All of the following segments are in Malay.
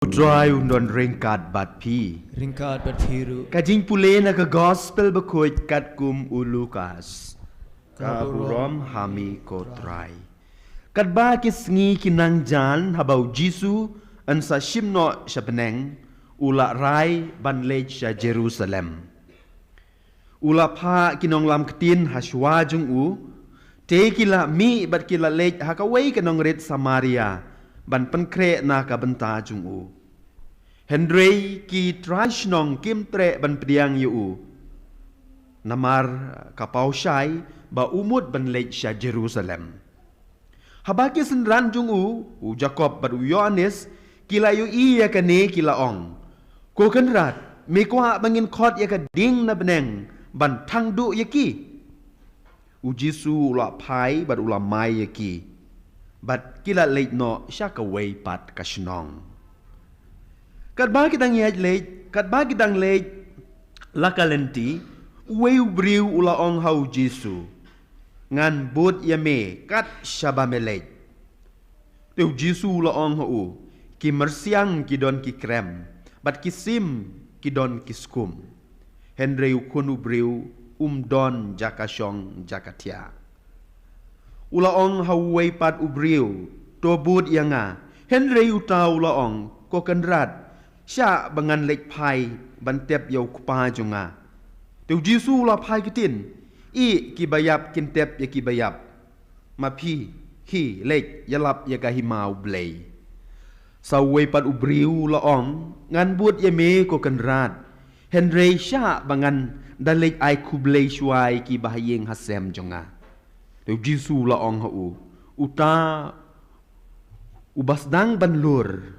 Try undon ringkat bat pi. Ringkat bat piru. Kajing pule na ka gospel bakoit kat kum ulukas. Kaburom hami ko try. Kat ba kisngi kinang jan habau Jisu an sa shimno sa peneng ula rai ban lej sa Jerusalem. Ula pa kinong lam ketin haswa jung u. Te kila mi bat kila lej hakaway kanong rit Samaria ban penkre na ka benta jung u. Hendrei ki trash nong kim tre ban priang yu. Namar kapau syai ba umut ban lej sya Jerusalem. Habaki senran jung u Jacob bat u Yohanes kila yu iya kane kila ong. Ko kenrat me kwa bangin khot ya ka ding na beneng ban thang du yaki. U Jisu ula pai bat ula mai yaki. Bat kila lej no sya ka wei pat kasnong. Kat ba kitang lej, kat ba kitang lej lakalenti, weu briu ula ong hau Jisu. Ngan bot yame kat shabamelej. Teu Jisu ula ong hau, ki mersiang ki don ki krem, bat ki sim ki don ki skum. Hendreu kunu briu don jakasyong jakatia. Ula ong hau wei pat ubriu, to bot yanga, Hendreu tau ula ong, ko kenrat, Sya bangan lek pai bantep yau kupa junga. Teu Jisu la pai kitin. I ki bayap kintep ya ki bayap. Mapi hi lek yalap ya kahimau blei. Sawai pat ubriu la ong ngan buat ya me ko kenrat. Henry sya bangan dalek ai kublei syuai ki bahayeng hasem junga. Teu Jisu la ong hau. Uta ubasdang banlur.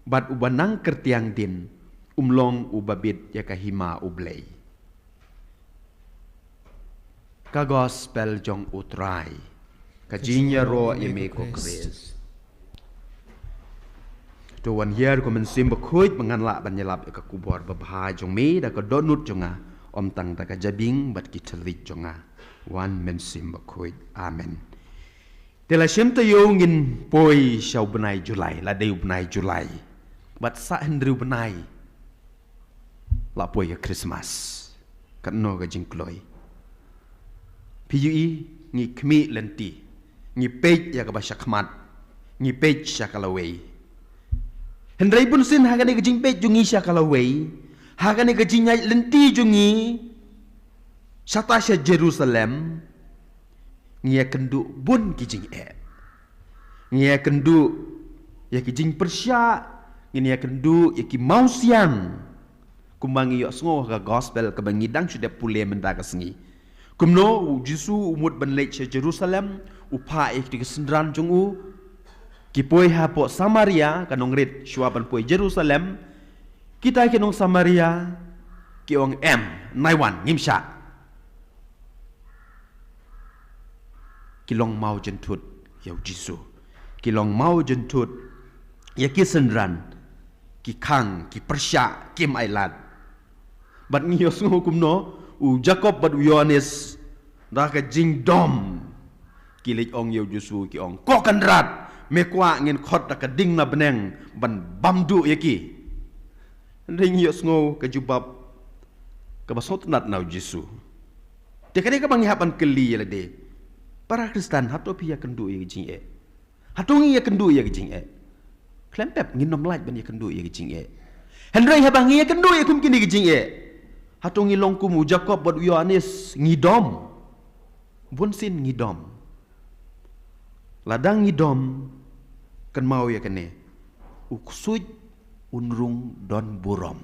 Bat ubanang kertiang din, umlong ubabit ya kahima ublay. Ka gospel jong utray, kajinya ro ime ko Chris. Tuan hier ko mensim bakuit menganlak banyalap ya kubor babah jong me da ko donut jonga om tang da ka jabing bat kitelit jonga. Wan mensim bakuit. Amen. Tela syemta yo ngin poi syau benai Julai, la deu benai Julai. Bat sa Hendreu benai la poi ya Christmas kat no ga jingkloi PUE ngi kmi lenti ngi pej ya ka basya khmat ngi pej sya kalawei Hendrei pun sin hagane ga jing pej jungi sya kalawei hagane ga jinyai lenti jungi sata sya Jerusalem ngi kendu bun ki jing ngi kendu ya ki jing persya ini akan du iki mau siang kumbangi yo sngo ka gospel ka bangidang sudah pule mendaga sengi kumno Jisu umut ban lek se Jerusalem upa ik di sendran jungu ki poi ha po Samaria kanong rit shua ban poi Jerusalem kita kenong Samaria ki ong naiwan ngimsha kilong mau jentut yo Jisu kilong mau jentut ya ki sendran ki kang, ki persya, ki mailat. Bat ngiyos ngukum no, u Jacob bat u Yohanes, raka jing dom, ki lej ong yau Jisu ki ong, ko kan rat, me kwa ngin khot raka ding na beneng, ban bamdu ya ki. Ring ngiyos ngo ka jubab, ka basot nat na Jisu. Dekade ka banghihapan keli ya lade, para Kristen hato pi ya kendu ya jing hatungi ya kendu ya jing Klempep nginom light ban ya kendu ya gijing Henry habang ya kendu ya kum kini gijing Hatung ngilong kumu Jacob bat Yohanes ngidom. Bunsin ngidom. Ladang ngidom kan mau ya kene. Uksuj unrung don burom.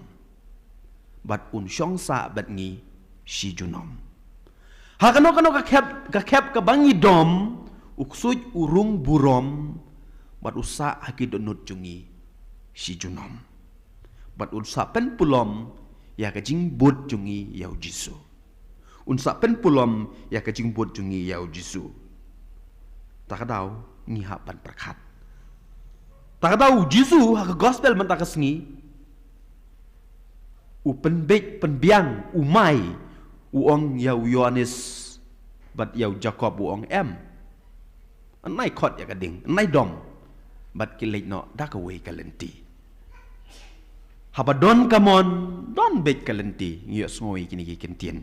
Bat un syong sa bat ngi si junom. Hakano ka kep ka bangi dom uksuj urung burom. Bat usa haki donut jungi si junom. Bat usa pen pulom ya kajing bud jungi yau Jisu. Unsa pen pulom ya kajing bud jungi yau Jisu. Takadau ngihapan perkat. Takadau Jisu haka gospel mentakasngi. Upen bek penbiang umai uong yau Yohanes bat yau Jacob uong Anai kot ya kading, anai dom. Bat kilek no dakaway kalenti. haba don kamon don bek kalenti ngio ngoi kini kintien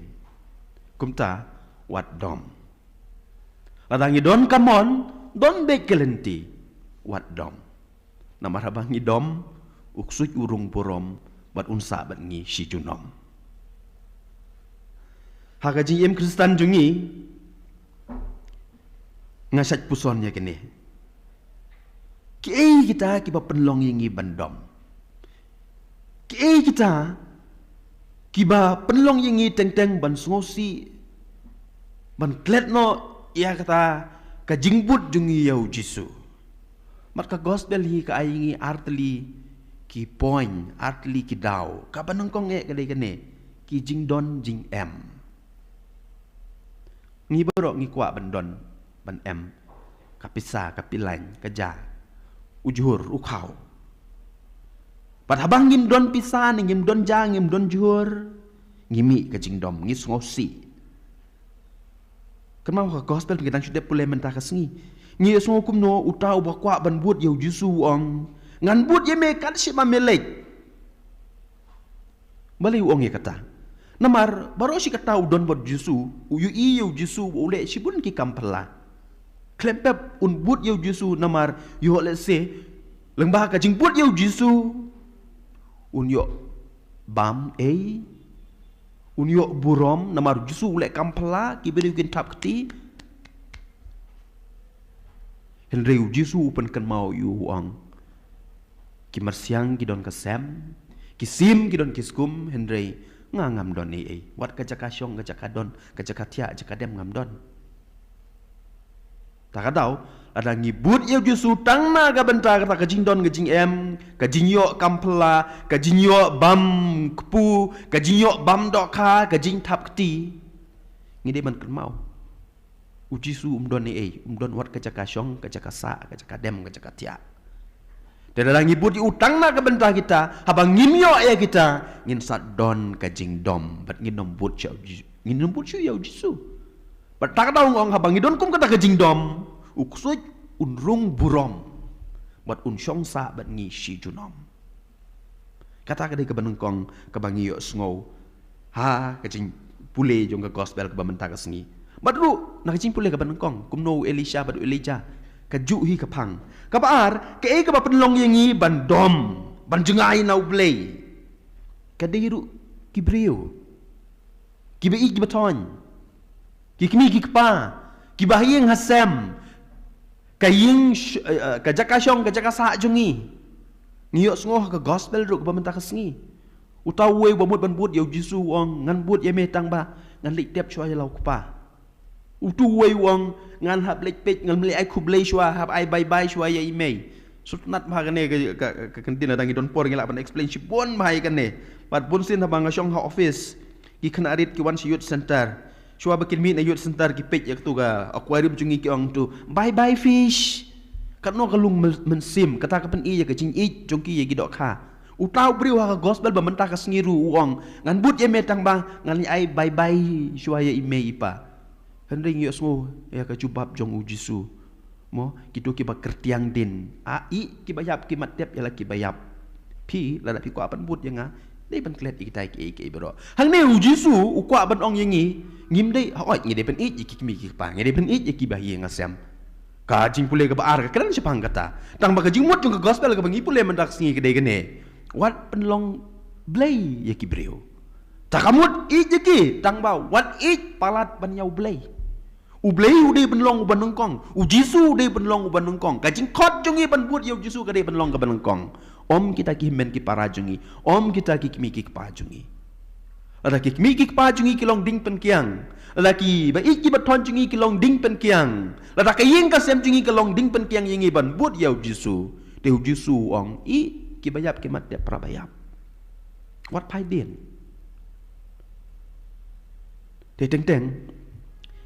kumta wat dom ladangi don kamon don bek kalenti wat dom namar habangi dom uksuj urung purom bat unsa bat ngi si junom hagaji em Kristen jungi ngasat pusonnya kini ki kita kiba penlong yengi bandom ki kita kiba penlong yengi teng-teng ban ngosi ban kletno ia kata ka jingbut jungi yau Jisu mat ka gospel hi ka ayingi artli ki point artli ki daw ka banengkong e kadai kene ki jingdon jing em ngi borok ngi kwa bandon ban em kapisa kapilan kaja ujur ukau pat habang ngim don pisa ngim don jang ngim don jur ngimi ka jingdom ngi ngosi kemau ka gospel ngidang sudah pulai mentah kasngi ngi songo kumno utau bakwa ban buat yau Jisu ong ngan buat ye me kan si mamelek bali ong ye kata namar baro si kata udon buat Jisu uyu yau Jisu ule si bun ki kampala klempep un buat yau Jisu namar yo le se lembah ka jing buat yau Jisu un yo bam un yo burom namar Jisu ule kampala ki beri kin tap kti Henry Jisu pen kan mau yu ong ki marsiang ki don kasem ki sim ki don kiskum Henry ngam don wat ka jakasyong ka jakadon ka jakatia jakadem ngam don tak kadau ada ngibut yau Jisu tangna ka bentar kata ka jingdon ka jing em ka jingyo kampla ka jingyo bam kepu ka jingyo bam doka ka jing tap kti ngide man kan mau Jisu umdon umdon wat ka jakasyong ka jakasa ka jakadem ka jakatia Dada ngibut di utang na kabentah kita, habang ngimyo ya kita, ngin sat don kajing dom, bat ngin nombut siya yau Jisu. Bat tak tahu ngong habang ngidon kum kata kajing dom, uksuj unrung burom, bat unsyong sa bat ngi si junom. Kata kadai kebanengkong kebangi yo sngau, ha kajing pule jong ke gospel kebamenta kesngi. Bat lu nak kajing pule kebanengkong, kumno Elisha bat Elijah. Kaju hi kapang kabar ke ka penlong yengi bandom banjengai nau blay kadiru kibrio kibai kibaton kikmi kikpa kibahing hasem kaying kajakashong kajakasa jungi ngiyok sngoh ke gospel ru bamenta kesngi utawe bamut banbut yau Jisu ong ngan but ye metang ba ngan lik tiap chwa lau kupa utu wei wong ngan hab lek pek ngan meli ai kublei shwa hab ai bye bye shwa ya imei sutnat ma kane ke kantin dangi don por ngela ban explain shi bon mai kane pat bon sin habang shong ha office ki kana arit ki wan shi youth center shwa bakin min youth center ki pek yak tu ga aquarium jungi ki ong tu bye bye fish kat no kalung mensim kata kapen i ya ke jing i jongki ye gidok kha utau briu ha gospel ba mentah ka sngiru wong ngan but ye metang bang ngan ai bye bye shwa ya imei pa Henry ngiyok semua ya kejubab jong Jisu mo kitu kiba kertiang din ai kibayap kimatep ya laki bayap pi lada pi ko apan but yang dei ban klet ikitai ki bro hal me Jisu ko aban ong yengi ngim dei oi ngi dei pen i ki mi ki pa ngi dei pen i ki bahi ngasem ka jing pule ka baar ka kan sepang kata tang ba ka jing mot jong ka gospel ka bangi pule mendak singi ke dei gene wat penlong blay ya ki breu takamut i ki tang ba wat i palat ban yau blay Ublei udai benlong uban nengkong, Jisu udai benlong uban nengkong. Kajing kot jungi ban buat yau Jisu kadai benlong ke benengkong. Om kita ki men ki para jungi, om kita ki kimi ki pa jungi. Ada ki kimi ki pa jungi kilong ding pen kiang. Ada ki ba iki baton jungi kilong ding pen kiang. Ada ka ying ka sem jungi kilong ding pen kiang yengi ban buat yau Jisu. Deu Jisu ong i ki bayap ki mat dia pra bayap. Wat pai din. Te teng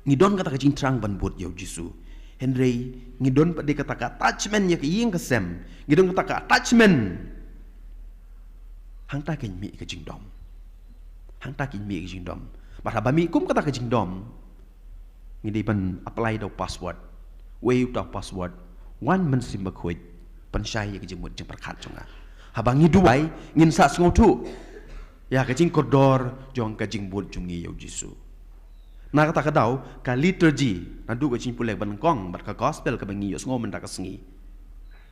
ngidon kata kajing terang ban buat yau Jisu Henry ngidon pada kata ka attachment ya kiying kesem ngidon kata ka attachment hang ta kin mi kajing dom hang ta kin mi kajing dom bar habami kum kata kajing dom ngidai ban apply do password way do password one man sim bakhoi pan shai ya kajing mut jeng perkhat jonga habangi duai ngin sa sngo tu ya ka jing kodor jong ka jing but jungi yo Jisu na kata kadau ka liturgy na du ka jing pulek ban kong bat ka gospel ka bangi yo sngo men ka sngi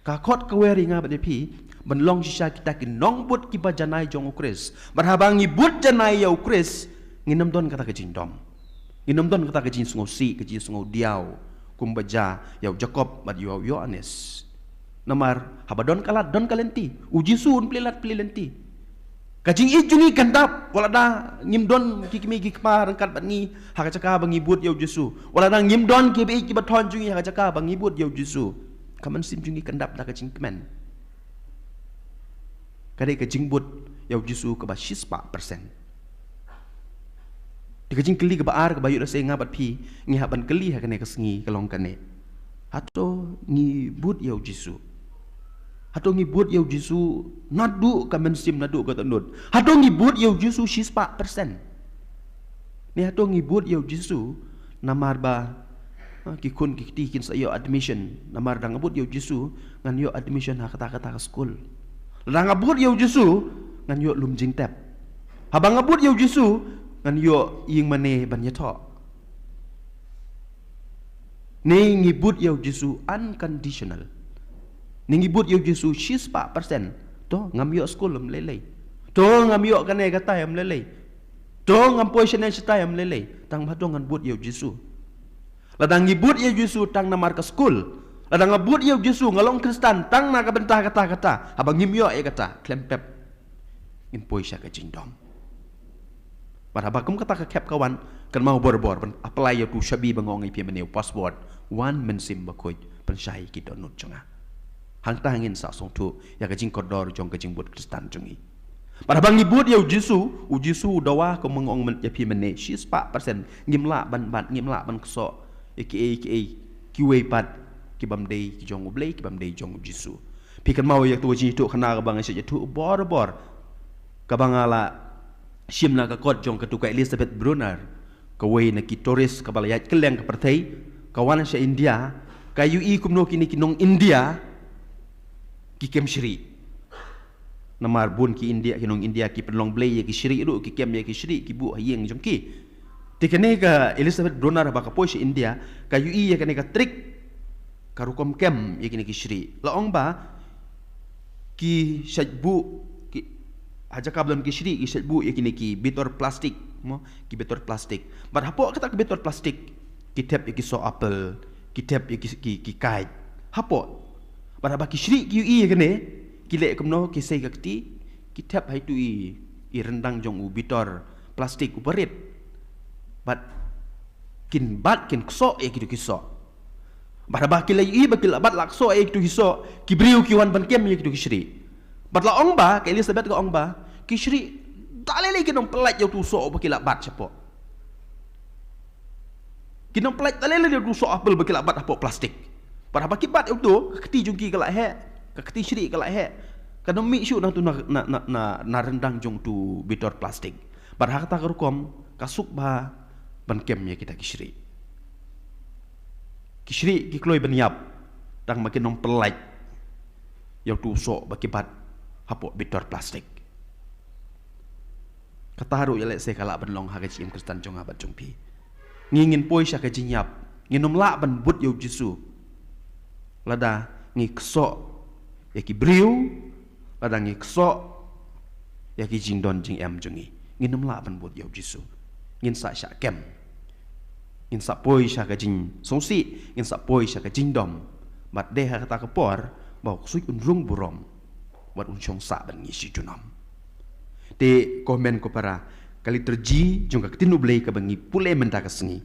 ka khot ka weri nga bat pi ban long shisha kita ki nong but ki ba janai jong ukris bat habangi but janai yo ukris nginam don kata ka jing dom nginam don kata ka jing sngo si ka jing sngo diau kumbaja yo Jacob bat yo Yohanes namar habadon kalat don kalenti uji sun plilat kajing ijungi kandap walada ngim don kikimi kikpa rangkat bat ngi hakacaka bangi but yo Jesu walada ngim don kibi ki bathon jungi hakacaka bangi but yo Jesu kaman sim jungi kandap da kajing kemen kade kajing but yo Jesu ka ba 6% di kajing keli ka baar ka bayu da senga bat pi ngi haban keli hakane kasngi kalong kane hato ngi but yo Jesu hato ngibut yau Jesu nadu kamen sim nadu kata nud hato ngibut yau Jesu 6% ni hato ngibut yau Jesu namar ba kikun kikti kin sa yo admission namar dang ngabut yau Jesu ngan yo admission ha kata school dang ngabut yau Jesu ngan yo lumjing tap habang ngabut yau Jesu ngan yo ying mane ban yato ni ngibut yau Jesu unconditional ningibut yo Jesu 6% to ngam yo school mlelei to ngam yo kane kata yam lelei to ngam position sita yam lelei tang bado ngan but yo Jesu ladang ngibut yo Jesu tang namar ka school ladang ngabut yo Jesu ngalong Kristen tang na ka bentah kata abang ngim yo e kata klempep in poisha ka jingdom pada bakum kata ka kep kawan kan mau bor-bor apply yo tu shabi bangong ipi meneu password one mensim bakoy pensai ki donut jonga hang tangin sa song tu ya ka jing kodor jong ka jing but Kristen jongi pada bang ngibut yo Jesu u Jesu dawa ko mengong men ya pi mene 6% ngimla ban ngimla ban kso aka kiwe pat ki bamdei ki jong ublei ki bamdei jong Jesu pi kan mau ya tu ji tu khana ka bang se tu bor ka bangala shimna ka kot jong ka tu ka Elizabeth Brunner ka we na ki tourist ka balayat keleng ka pertai kawan sa India ka UI kumno kini kinong India ki kem Shri namar bun ki India kinong India ki penlong blay ki Shri ru ki kem ya ki Shri ki bu hayeng jong ki tikane ka Elizabeth Brunner ba ka posh India ka UI ya kane ka trick ka rukom kem ya kini ki Shri laong ba ki shajbu ki haja ka blon ki Shri ki shajbu ya kini ki bitor plastik mo ki bitor plastik bar hapo kata ki bitor plastik ki tap ya ki so apple ki tap ya ki kite hapo pada baki Shri ki UI kene kile kumno ki sei gakti ki tap hai tu i rendang jong u bitor plastik uparit bat kin bat kin kso e ki kiso pada baki la UI baki bat lakso e ki kiso ki briu ki wan ban kem ye ki Shri bat la ong ba ke Elizabeth ka ong ba ki Shri dalele ki nong pelat yo tu so baki la bat chapo ki nong pelat dalele tu so apel baki la bat apo plastik pada baki bat itu keti jungki kalak he keti Shri kalak he kana mi syu na tu na rendang jong tu bitor plastik pada kata kerukom kasuk ba ban kem ya kita ki Shri ki kloi ban yap dang makin nong pelai yo tu so baki bat hapo bitor plastik kata haru ya lek se kalak ban long ha ka chim Kristen jong abat jong pi ngingin poi sya ka jinyap nginom la ban but yo Jesu lada ngikso ya ki briu lada ngikso ya ki jingdon jing em jungi nginum la ban bot yo Jesu ngin sa sha kem ngin sa poi sha ka jing songsi ngin sa poi sha ka jingdom bat de ha kata ka por bau sui un rung burom wat un chong sa ban ngi si junom te komen ko para kali terji jong ka tinu blei ka bangi pule menta ka sengi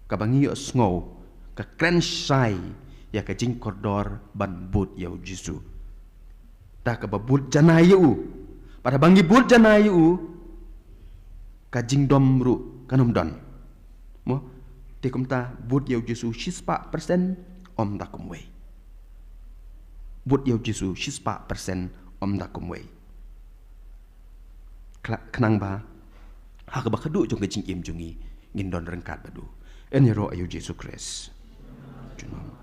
ka bangi yo sngo ka kren sai ya ka jing kordor ban but yau Jesu ta ka babut janayu pada bangi but janayu ka jing dom ru kanom don mo te kumta but yau Jesu 6% om da kumwe but yau Jesu 6% om da kumwe kenang ba ha ka bakadu jong ka jing im jungi ngin don rengkat badu en yero ayu Jesu Christ junom